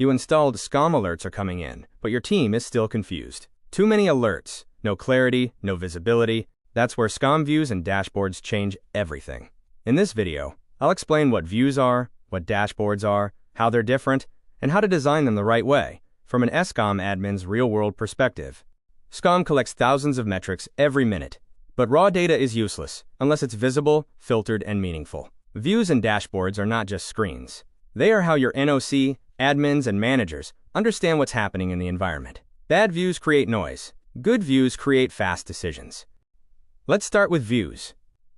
You installed SCOM alerts are coming in, but your team is still confused. Too many alerts, no clarity, no visibility. That's where SCOM Views and Dashboards change everything. In this video, I'll explain what views are, what dashboards are, how they're different, and how to design them the right way, from an SCOM admin's real-world perspective. SCOM collects thousands of metrics every minute, but raw data is useless unless it's visible, filtered, and meaningful. Views and dashboards are not just screens. They are how your NOC, admins, and managers understand what's happening in the environment. Bad views create noise. Good views create fast decisions. Let's start with views.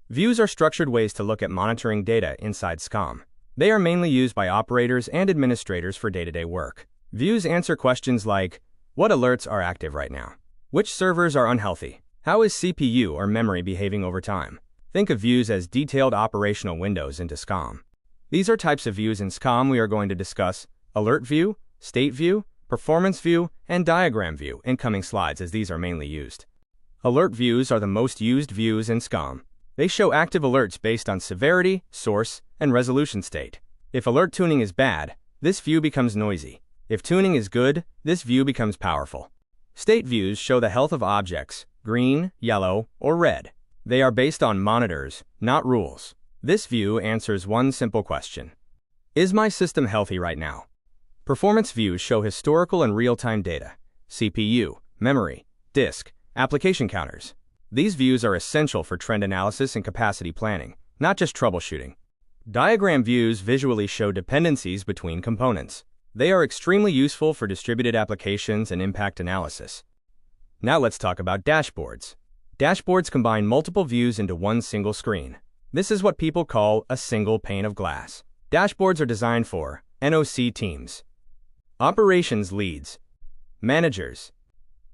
Views are structured ways to look at monitoring data inside SCOM. They are mainly used by operators and administrators for day-to-day work. Views answer questions like, what alerts are active right now? Which servers are unhealthy? How is CPU or memory behaving over time? Think of views as detailed operational windows into SCOM. These are types of views in SCOM we are going to discuss: alert view, state view, performance view, and diagram view in coming slides, as these are mainly used. Alert views are the most used views in SCOM. They show active alerts based on severity, source, and resolution state. If alert tuning is bad, this view becomes noisy. If tuning is good, this view becomes powerful. State views show the health of objects, green, yellow, or red. They are based on monitors, not rules. This view answers one simple question: is my system healthy right now? Performance views show historical and real-time data: CPU, memory, disk, application counters. These views are essential for trend analysis and capacity planning, not just troubleshooting. Diagram views visually show dependencies between components. They are extremely useful for distributed applications and impact analysis. Now let's talk about dashboards. Dashboards combine multiple views into one single screen. This is what people call a single pane of glass. Dashboards are designed for NOC teams, operations leads, managers,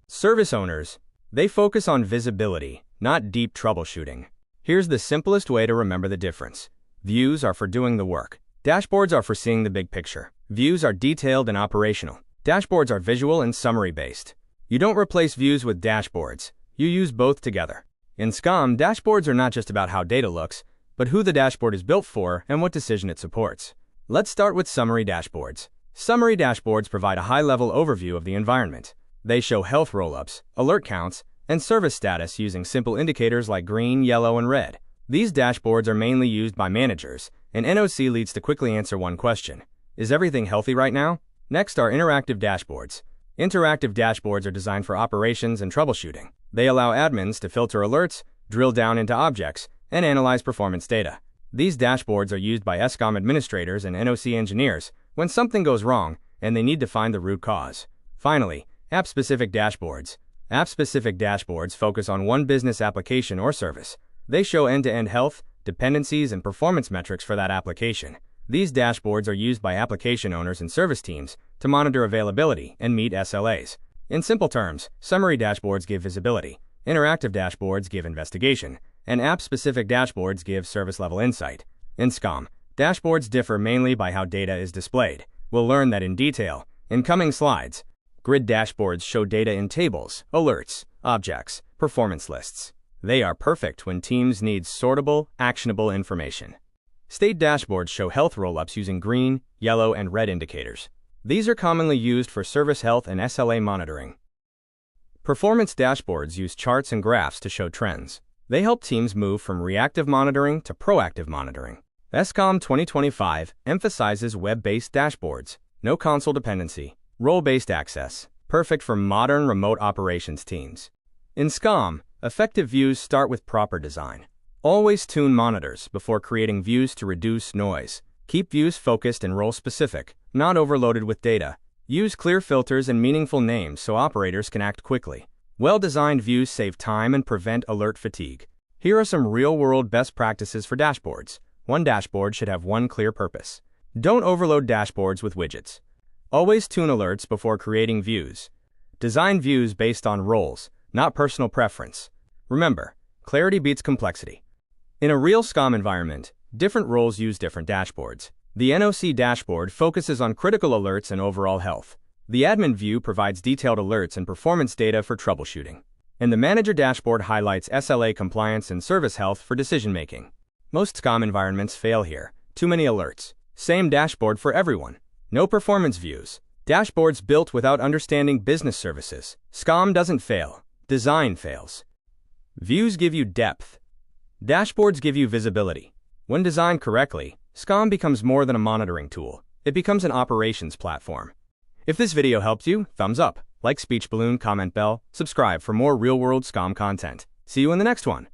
service owners. They focus on visibility, not deep troubleshooting. Here's the simplest way to remember the difference. Views are for doing the work. Dashboards are for seeing the big picture. Views are detailed and operational. Dashboards are visual and summary-based. You don't replace views with dashboards. You use both together. In SCOM, dashboards are not just about how data looks, but who the dashboard is built for and what decision it supports. Let's start with summary dashboards. Summary dashboards provide a high-level overview of the environment. They show health roll-ups, alert counts, and service status using simple indicators like green, yellow, and red. These dashboards are mainly used by managers, and NOC leads to quickly answer one question: is everything healthy right now? Next are interactive dashboards. Interactive dashboards are designed for operations and troubleshooting. They allow admins to filter alerts, drill down into objects, and analyze performance data. These dashboards are used by SCOM administrators and NOC engineers when something goes wrong and they need to find the root cause. Finally, app-specific dashboards. App-specific dashboards focus on one business application or service. They show end-to-end health, dependencies, and performance metrics for that application. These dashboards are used by application owners and service teams to monitor availability and meet SLAs. In simple terms, summary dashboards give visibility, interactive dashboards give investigation, and app-specific dashboards give service-level insight. In SCOM, dashboards differ mainly by how data is displayed. We'll learn that in detail in coming slides. Grid dashboards show data in tables, alerts, objects, performance lists. They are perfect when teams need sortable, actionable information. State dashboards show health roll-ups using green, yellow, and red indicators. These are commonly used for service health and SLA monitoring. Performance dashboards use charts and graphs to show trends. They help teams move from reactive monitoring to proactive monitoring. SCOM 2025 emphasizes web-based dashboards, no console dependency, role-based access, perfect for modern remote operations teams. In SCOM, effective views start with proper design. Always tune monitors before creating views to reduce noise. Keep views focused and role-specific, not overloaded with data. Use clear filters and meaningful names so operators can act quickly. Well-designed views save time and prevent alert fatigue. Here are some real-world best practices for dashboards. One dashboard should have one clear purpose. Don't overload dashboards with widgets. Always tune alerts before creating views. Design views based on roles, not personal preference. Remember, clarity beats complexity. In a real SCOM environment, different roles use different dashboards. The NOC dashboard focuses on critical alerts and overall health. The admin view provides detailed alerts and performance data for troubleshooting. And the manager dashboard highlights SLA compliance and service health for decision-making. Most SCOM environments fail here. Too many alerts. Same dashboard for everyone. No performance views. Dashboards built without understanding business services. SCOM doesn't fail. Design fails. Views give you depth. Dashboards give you visibility. When designed correctly, SCOM becomes more than a monitoring tool. It becomes an operations platform. If this video helped you, thumbs up, like speech balloon, comment bell, subscribe for more real-world SCOM content. See you in the next one.